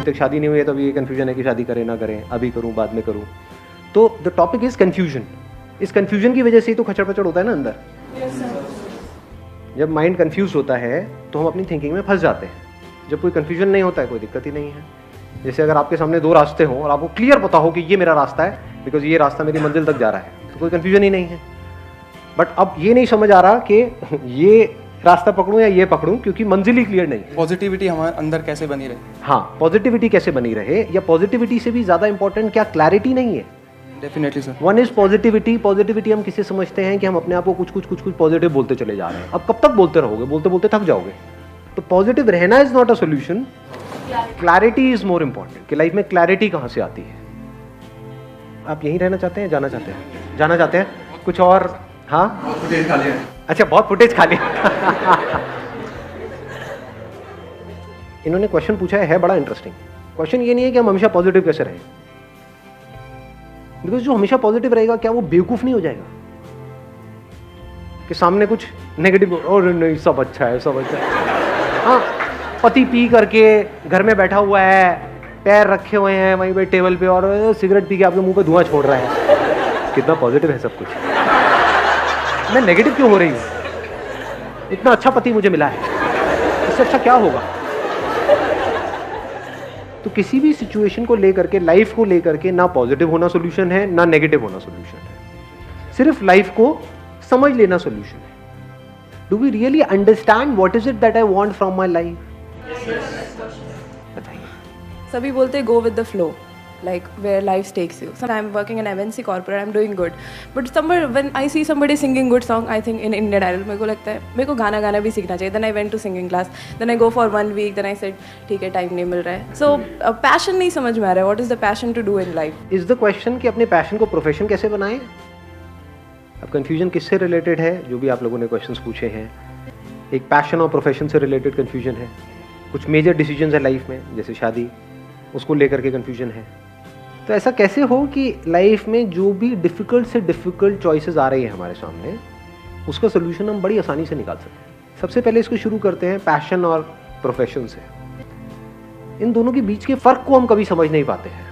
तक शादी नहीं हुई है तो अभी ये कन्फ्यूजन है कि शादी करें ना करें, अभी करूँ बाद में करूँ। तो द टॉपिक इज कन्फ्यूजन। इस कन्फ्यूजन की वजह से ही तो खचड़ पचड़ होता है ना अंदर। जब माइंड कन्फ्यूज होता है तो हम अपनी थिंकिंग में फंस जाते हैं। जब कोई कन्फ्यूजन नहीं होता है कोई दिक्कत ही नहीं है। जैसे अगर आपके सामने दो रास्ते हों और आपको क्लियर पता हो कि ये मेरा रास्ता है बिकॉज ये रास्ता मेरी मंजिल तक जा रहा है, तो कोई कन्फ्यूजन ही नहीं है। बट अब ये नहीं समझ आ रहा कि ये रास्ता पकड़ूं या ये पकड़ूं, क्योंकि मंजिल ही क्लियर नहीं है। पॉजिटिविटी हमारे अंदर कैसे बनी रहे? हाँ, पॉजिटिविटी कैसे बनी रहे, या पॉजिटिविटी से भी ज्यादा इंपॉर्टेंट क्या क्लैरिटी नहीं है? Definitely sir. One is positivity. Positivity हम किसे समझते हैं कि हम अपने आप को कुछ पॉजिटिव बोलते चले जा रहे हैं। अब कब तक बोलते रहोगे? बोलते बोलते थक जाओगे। तो पॉजिटिव रहना is not a solution, clarity is more important. कि लाइफ में क्लैरिटी कहां से आती है? आप यहीं रहना चाहते हैं, जाना चाहते हैं? जाना चाहते हैं? कुछ और? हाँ, फुटेज खा लिया। अच्छा, बहुत फुटेज खा लिया। इन्होंने क्वेश्चन पूछा है बड़ा इंटरेस्टिंग। क्वेश्चन ये नहीं है कि हम हमेशा पॉजिटिव कैसे रहें, बिकॉज जो हमेशा पॉजिटिव रहेगा क्या वो बेवकूफ नहीं हो जाएगा कि सामने कुछ नेगेटिव और नहीं सब अच्छा है सब अच्छा है। हाँ, पति पी करके घर में बैठा हुआ है, पैर रखे हुए हैं वहीं पे टेबल पे और सिगरेट पी के आपके मुंह पे धुआं छोड़ रहा है। कितना पॉजिटिव है सब कुछ। मैं नेगेटिव क्यों हो रही हूँ? इतना अच्छा पति मुझे मिला है, इससे अच्छा क्या होगा? तो किसी भी सिचुएशन को लेकर के, लाइफ को लेकर के, ना पॉजिटिव होना सोल्यूशन है ना नेगेटिव होना सोल्यूशन है। सिर्फ लाइफ को समझ लेना सोल्यूशन है। Do we really understand what is it that I want from my life? बताइए। सभी बोलते go with the flow, like where life takes you. So I'm working in MNC corporate, I'm doing good. But somewhere when I see somebody singing good song, I think in Indian Idol, मेरे को लगता है मेरे को गाना भी सीखना चाहिए. Then I went to singing class. Then I go for 1 week. Then I said ठीक है, टाइम नहीं मिल रहा है. So passion नहीं समझ में आ रहा है. What is the passion to do in life? Is the question कि अपने पैशन को प्रोफेशन कैसे बनाएं? अब कंफ्यूजन किससे रिलेटेड है? जो भी आप लोगों ने क्वेश्चंस पूछे हैं, एक पैशन और प्रोफेशन से रिलेटेड कंफ्यूजन है। कुछ मेजर डिसीजंस है लाइफ में, जैसे शादी, उसको लेकर के कंफ्यूजन है। तो ऐसा कैसे हो कि लाइफ में जो भी डिफ़िकल्ट से डिफ़िकल्ट चॉइसेस आ रही है हमारे सामने, उसका सोल्यूशन हम बड़ी आसानी से निकाल सकते हैं। सबसे पहले इसको शुरू करते हैं पैशन और प्रोफेशन से। इन दोनों के बीच के फ़र्क को हम कभी समझ नहीं पाते हैं।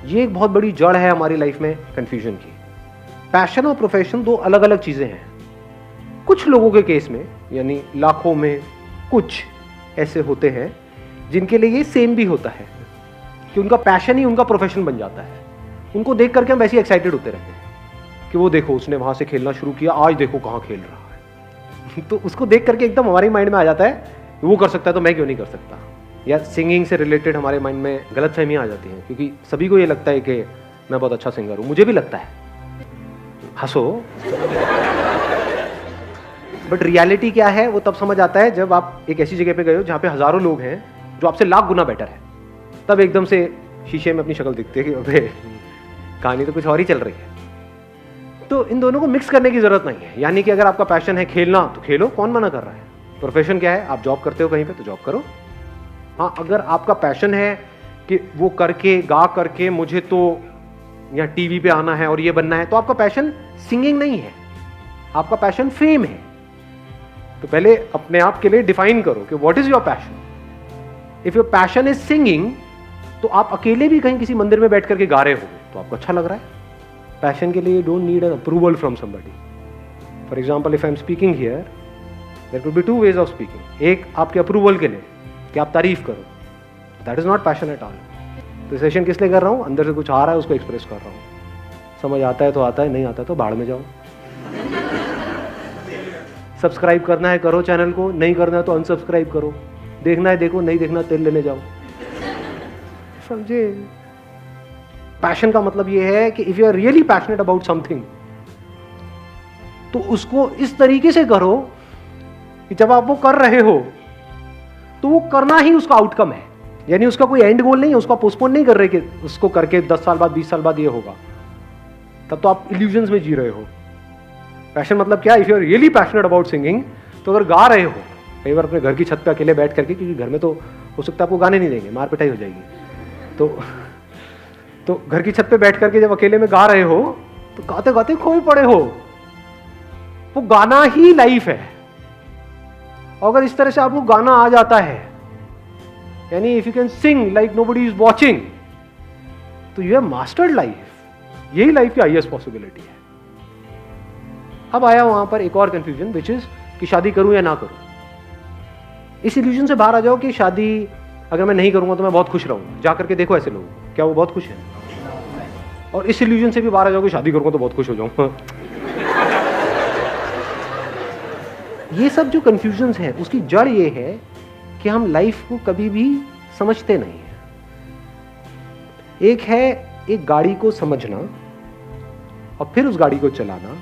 ये एक बहुत बड़ी जड़ है हमारी लाइफ में कन्फ्यूजन की। पैशन और प्रोफेशन दो अलग अलग चीज़ें हैं। कुछ लोगों के केस में, यानी लाखों में कुछ ऐसे होते हैं जिनके लिए ये सेम भी होता है कि उनका पैशन ही उनका प्रोफेशन बन जाता है। उनको देख करके हम वैसे ही एक्साइटेड होते रहते हैं कि वो देखो उसने वहाँ से खेलना शुरू किया, आज देखो कहाँ खेल रहा है। तो उसको देख करके एकदम हमारे माइंड में आ जाता है वो कर सकता है तो मैं क्यों नहीं कर सकता। या सिंगिंग से रिलेटेड हमारे माइंड में गलतफहमियाँ आ जाती हैं, क्योंकि सभी को ये लगता है कि मैं बहुत अच्छा सिंगर हूँ। मुझे भी लगता है, हंसो। बट रियलिटी क्या है वो तब समझ आता है जब आप एक ऐसी जगह पे गए हो जहाँ पे हज़ारों लोग हैं जो आपसे लाख गुना बेटर है। तब एकदम से शीशे में अपनी शक्ल दिखती है कि अबे कहानी तो कुछ और ही चल रही है। तो इन दोनों को मिक्स करने की जरूरत नहीं है। यानी कि अगर आपका पैशन है खेलना तो खेलो, कौन मना कर रहा है। प्रोफेशन क्या है, आप जॉब करते हो कहीं पे तो जॉब करो। हाँ, अगर आपका पैशन है कि वो करके गा करके मुझे तो या टीवी पे आना है और ये बनना है, तो आपका पैशन सिंगिंग नहीं है, आपका पैशन फेम है। तो पहले अपने आप के लिए डिफाइन करो कि what is your passion. If your passion is singing, तो आप अकेले भी कहीं किसी मंदिर में बैठ करके गा रहे हो तो आपको अच्छा लग रहा है। पैशन के लिए don't need an approval from somebody. For example, if I am speaking here, there could be 2 ways of speaking. एक आपके अप्रूवल के लिए कि आप तारीफ करो, that is not passion at all. तो सेशन किस लिए कर रहा हूँ? अंदर से कुछ आ रहा है उसको एक्सप्रेस कर रहा हूँ। समझ आता है तो आता है, नहीं आता तो बाहर में जाओ। सब्सक्राइब करना है करो चैनल को, नहीं करना है तो अनसब्सक्राइब करो। देखना है देखो, नहीं देखना तेल लेने जाओ। समझे? पैशन का मतलब ये है कि if you are really passionate about something, तो उसको इस तरीके से करो कि जब आप वो कर रहे हो तो वो करना ही उसका आउटकम है। यानी उसका कोई एंड गोल नहीं है, उसका पोस्टपोन नहीं कर रहे कि उसको करके 10 साल बाद 20 साल बाद ये होगा। तब तो आप इल्यूजन्स में जी रहे हो। पैशन मतलब क्या? If you are really passionate about singing, तो अगर गा रहे हो, कई बार अपने घर की छत पे अकेले बैठ करके, क्योंकि घर में तो हो सकता है आपको गाने नहीं देंगे, मार पिटाई हो जाएगी, तो घर की छत पे बैठ करके जब अकेले में गा रहे हो तो गाते गाते खोए पड़े हो। वो गाना ही लाइफ है। और अगर इस तरह से आपको गाना आ जाता है यानी if you can sing like nobody is watching, तो यू हैव मास्टर्ड लाइफ। यही लाइफ की हाईएस्ट पॉसिबिलिटी है। अब आया वहां पर एक और कंफ्यूजन, विच इज कि शादी करूं या ना करूं। इस इल्यूजन से बाहर आ जाओ कि शादी अगर मैं नहीं करूंगा तो मैं बहुत खुश रहूंगा। जाकर के देखो ऐसे लोग, क्या वो बहुत खुश है? और इस इल्यूजन से भी बाहर आ जाओ कि शादी करूंगा तो बहुत खुश हो जाऊंगा। ये सब जो कंफ्यूजन्स है उसकी जड़ ये है कि हम लाइफ को कभी भी समझते नहीं है। एक है एक गाड़ी को समझना और फिर उस गाड़ी को चलाना,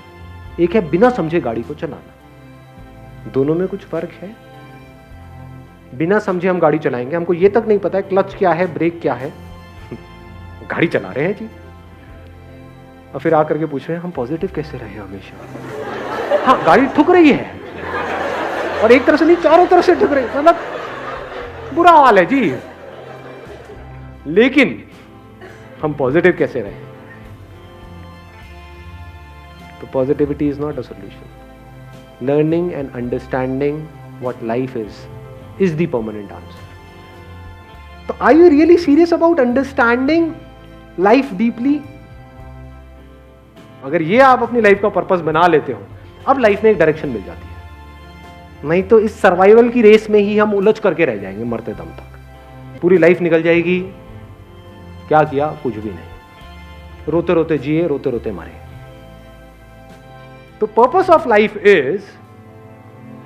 एक है बिना समझे गाड़ी को चलाना। दोनों में कुछ फर्क है। बिना समझे हम गाड़ी चलाएंगे, हमको ये तक नहीं पता है क्लच क्या है, ब्रेक क्या है, गाड़ी चला रहे हैं जी। और फिर आकर के पूछ रहे हैं हम पॉजिटिव कैसे रहे हमेशा। हाँ, गाड़ी ठुक रही है और एक तरफ से नहीं, चारों तरफ से ठुक रही, मतलब बुरा हाल है जी। लेकिन हम पॉजिटिव कैसे रहे? तो positivity is not a solution. Learning and understanding what life is the permanent answer. तो are you really serious about understanding life deeply? अगर ये आप अपनी लाइफ का पर्पस बना लेते हो, अब लाइफ में एक डायरेक्शन मिल जाती है। नहीं तो इस सर्वाइवल की रेस में ही हम उलझ करके रह जाएंगे मरते दम तक। पूरी लाइफ निकल जाएगी, क्या किया? कुछ भी नहीं। रोते रोते जिए, रोते रोते मरे। तो पर्पस ऑफ लाइफ इज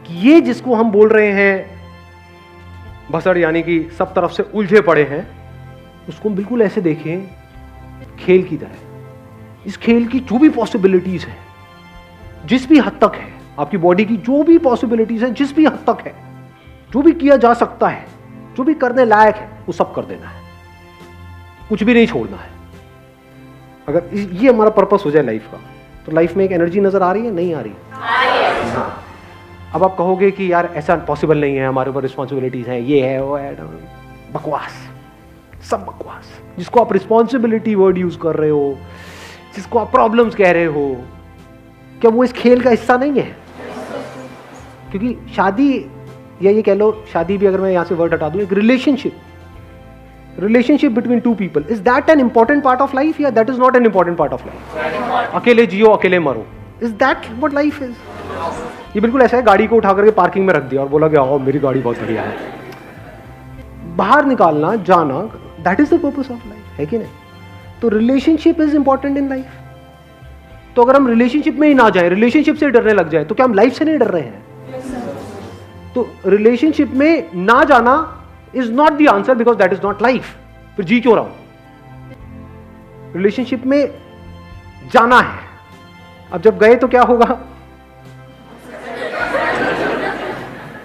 कि ये जिसको हम बोल रहे हैं भसड़, यानी कि सब तरफ से उलझे पड़े हैं, उसको बिल्कुल ऐसे देखें खेल की तरह। इस खेल की जो भी पॉसिबिलिटीज है, जिस भी हद तक है, आपकी बॉडी की जो भी पॉसिबिलिटीज है, जिस भी हद तक है, जो भी किया जा सकता है, जो भी करने लायक है, वो सब कर देना है। कुछ भी नहीं छोड़ना है। अगर ये हमारा पर्पस हो जाए लाइफ का, तो लाइफ में एक एनर्जी नजर आ रही है? नहीं आ रही? हाँ। अब आप कहोगे कि यार ऐसा पॉसिबल नहीं है, हमारे ऊपर रिस्पॉन्सिबिलिटीज हैं, ये है वो है। बकवास, सब बकवास। जिसको आप रिस्पॉन्सिबिलिटी वर्ड यूज कर रहे हो, जिसको आप प्रॉब्लम्स कह रहे हो, क्या वो इस खेल का हिस्सा नहीं है? क्योंकि शादी, या ये कह लो शादी भी, अगर मैं यहां से वर्ड हटा दूं, एक relationship between two people, is that an important part of life या that is not an important part of life? अकेले जियो अकेले मरो, is that what life is? ये बिल्कुल ऐसा है, गाड़ी को उठा करके पार्किंग में रख दिया और बोला कि आओ मेरी गाड़ी बहुत बढ़िया है। बाहर निकालना, जाना, that is the purpose of life, है कि नहीं? तो relationship is important in life. तो अगर हम रिलेशनशिप में ही ना जाए, रिलेशनशिप से डरने लग जाए, तो क्या हम लाइफ से नहीं डर रहे हैं? तो रिलेशनशिप में ना जाना is not the answer, because that is not life. फिर जी क्यों रहा हूं? रिलेशनशिप में जाना है। अब जब गए तो क्या होगा?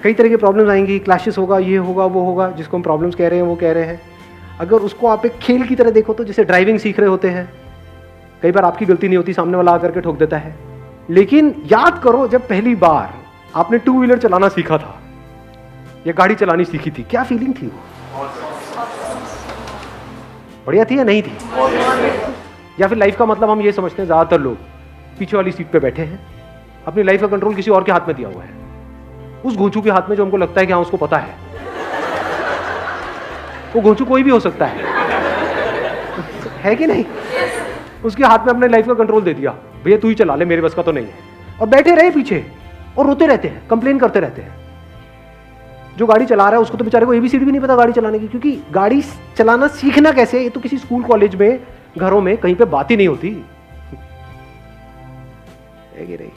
कई तरह की प्रॉब्लम्स आएंगी, क्लैशेस होगा, ये होगा वो होगा, जिसको हम प्रॉब्लम्स कह रहे हैं वो कह रहे हैं। अगर उसको आप एक खेल की तरह देखो, तो जैसे ड्राइविंग सीख रहे होते हैं, कई बार आपकी गलती नहीं होती, सामने वाला आकर के ठोक देता है। लेकिन याद करो, जब पहली बार आपने टू व्हीलर चलाना सीखा था या गाड़ी चलानी सीखी थी, क्या फीलिंग थी? वो बढ़िया थी या नहीं थी? या फिर लाइफ का मतलब हम ये समझते हैं, ज्यादातर लोग पीछे वाली सीट पे बैठे हैं, अपनी लाइफ का कंट्रोल किसी और के हाथ में दिया हुआ है, उस घोंचू के हाथ में, जो हमको लगता है कि हाँ उसको पता है। वो घोंचू कोई भी हो सकता है कि नहीं? उसके हाथ में अपने लाइफ का कंट्रोल दे दिया, भैया तू ही चला ले, मेरे बस का तो नहीं है, और बैठे रहे पीछे और रोते रहते हैं, कंप्लेन करते रहते हैं। जो गाड़ी चला रहा है उसको तो बेचारे को एबीसीडी भी नहीं पता गाड़ी चलाने की, क्योंकि गाड़ी चलाना सीखना कैसे, ये तो किसी स्कूल कॉलेज में, घरों में कहीं पे बात ही नहीं होती है कि नहीं?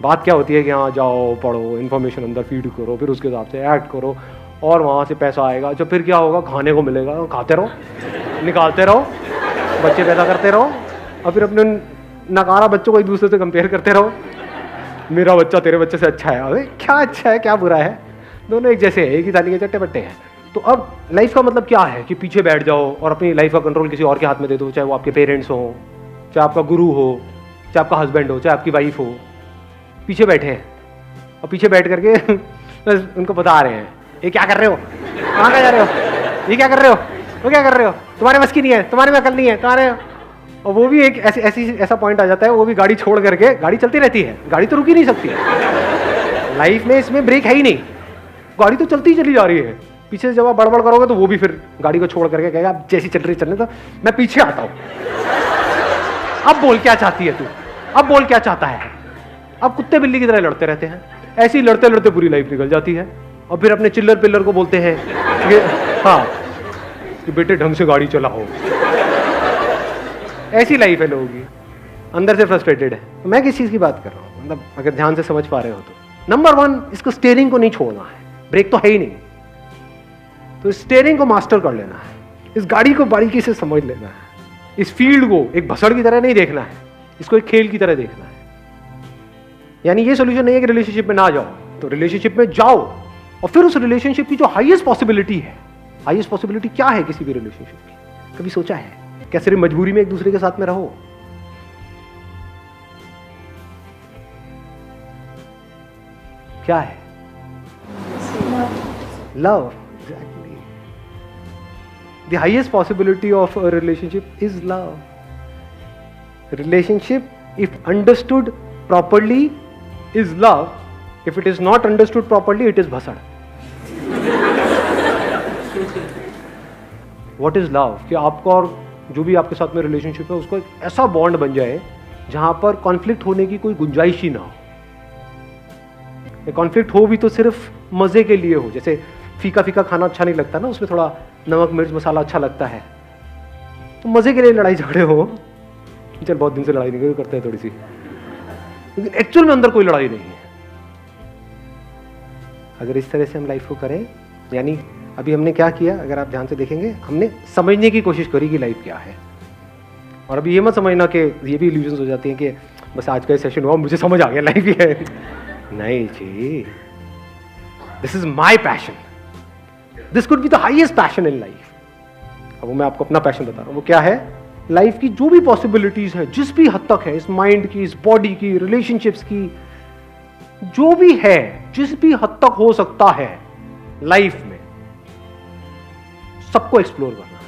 बात क्या होती है कि हाँ जाओ पढ़ो, इन्फॉर्मेशन अंदर फीड करो, फिर उसके हिसाब से एक्ट करो, और वहाँ से पैसा आएगा, जब फिर क्या होगा, खाने को मिलेगा, खाते रहो, निकालते रहो, बच्चे पैदा करते रहो, और फिर अपने नकारा बच्चों को एक दूसरे से कंपेयर करते रहो, मेरा बच्चा तेरे बच्चे से अच्छा है। अरे क्या अच्छा है, क्या बुरा है, दोनों एक जैसे हैं, एक ही थाली के चट्टे बट्टे हैं। तो अब लाइफ का मतलब क्या है कि पीछे बैठ जाओ और अपनी लाइफ का कंट्रोल किसी और के हाथ में दे दो, चाहे वो आपके पेरेंट्स हो, चाहे आपका गुरु हो, चाहे आपका हस्बैंड हो, चाहे आपकी वाइफ हो। पीछे बैठे हैं और पीछे बैठ करके बस उनको बता रहे हैं, ये क्या कर रहे हो, कहाँ जा रहे हो, ये क्या कर रहे हो, वो क्या कर रहे हो, तुम्हारे बस की नहीं है, तुम्हारे में अकल नहीं है, तुम्हारे। और वो भी एक ऐसा पॉइंट आ जाता है, वो भी गाड़ी छोड़ करके, गाड़ी चलती रहती है, गाड़ी तो रुक ही नहीं सकती लाइफ में, इसमें ब्रेक है ही नहीं, गाड़ी तो चलती ही चली जा रही है, पीछे से जब आप बड़बड़ करोगे तो वो भी फिर गाड़ी को छोड़ करके कहेगा आप जैसी चल रही चलने तो मैं पीछे आता हूं। अब बोल क्या चाहती है तू, अब बोल क्या चाहता है। अब कुत्ते बिल्ली की तरह लड़ते रहते हैं, ऐसे ही लड़ते लड़ते पूरी लाइफ निकल जाती है। और फिर अपने चिल्लर पिल्लर को बोलते हैं कि हाँ कि बेटे ढंग से गाड़ी चलाओ। ऐसी लाइफ है लोगों की, अंदर से फ्रस्ट्रेटेड है। तो मैं किस चीज की बात कर रहा हूँ, मतलब अगर ध्यान से समझ पा रहे हो तो नंबर 1, इसको स्टीयरिंग को नहीं छोड़ना है, ब्रेक तो है ही नहीं, तो स्टीयरिंग को मास्टर कर लेना है, इस गाड़ी को बारीकी से समझ लेना है, इस फील्ड को एक भसड़ की तरह नहीं देखना है, इसको एक खेल की तरह देखना है। यानी ये सोल्यूशन नहीं है कि रिलेशनशिप में ना जाओ, तो रिलेशनशिप में जाओ और फिर उस रिलेशनशिप की जो हाईएस्ट पॉसिबिलिटी है, हाईएस्ट पॉसिबिलिटी क्या है किसी भी रिलेशनशिप की, कभी सोचा है? क्या सिर्फ मजबूरी में एक दूसरे के साथ में रहो? क्या है? Love. Exactly, the highest possibility of a relationship is love. Relationship if understood properly is love. If it is not understood properly, it is bhasad. What is love? कि आपका और जो भी आपके साथ में रिलेशनशिप है उसको एक ऐसा बॉन्ड बन जाए जहां पर कॉन्फ्लिक्ट होने की कोई गुंजाइश ही ना हो। कॉन्फ्लिक्ट हो भी तो सिर्फ मजे के लिए हो, जैसे फीका फीका खाना अच्छा नहीं लगता ना, उसमें थोड़ा नमक मिर्च मसाला अच्छा लगता है, तो मजे के लिए लड़ाई झगड़े हो। चल बहुत दिन से लड़ाई नहीं करते हैं थोड़ी सी, लेकिन एक्चुअल में अंदर कोई लड़ाई नहीं है। अगर इस तरह से हम लाइफ को करें, यानी अभी हमने क्या किया, अगर आप ध्यान से देखेंगे, हमने समझने की कोशिश करी कि लाइफ क्या है। और अभी ये मत समझना कि ये भी इल्यूजन्स हो जाती हैं कि बस आज का सेशन हुआ मुझे समझ आ गया लाइफ ही है। नहीं जी, this is my passion, this could be the highest passion in life. अब वो मैं आपको अपना पैशन बता रहा हूँ, वो क्या है? लाइफ की जो भी पॉसिबिलिटीज है, जिस भी हद तक है, इस माइंड की, इस बॉडी की, रिलेशनशिप्स की, जो भी है, जिस भी हद तक हो सकता है लाइफ में, सबको एक्सप्लोर करना है।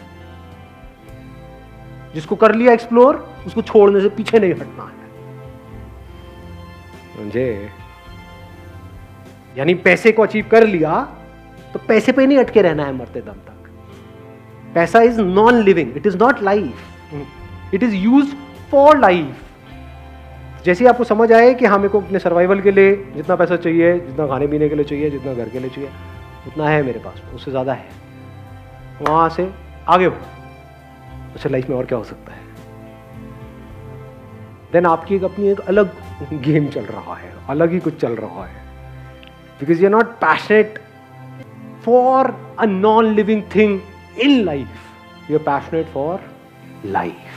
जिसको कर लिया एक्सप्लोर, उसको छोड़ने से पीछे नहीं हटना है, समझे? यानी पैसे को अचीव कर लिया तो पैसे पे नहीं अटके रहना है मरते दम तक। पैसा is non living, it is not life, it is use for life. जैसे ही आपको समझ आए कि हाँ मेरे को अपने सर्वाइवल के लिए जितना पैसा चाहिए, जितना खाने पीने के लिए चाहिए, जितना घर के लिए चाहिए, उतना है मेरे पास, उससे ज़्यादा है, वहाँ से आगे बढ़ो। अच्छा, लाइफ में और क्या हो सकता है? देन आपकी अपनी एक अलग गेम चल रहा है, अलग ही कुछ चल रहा है, because you are not passionate for a non living thing in life, you are passionate for life.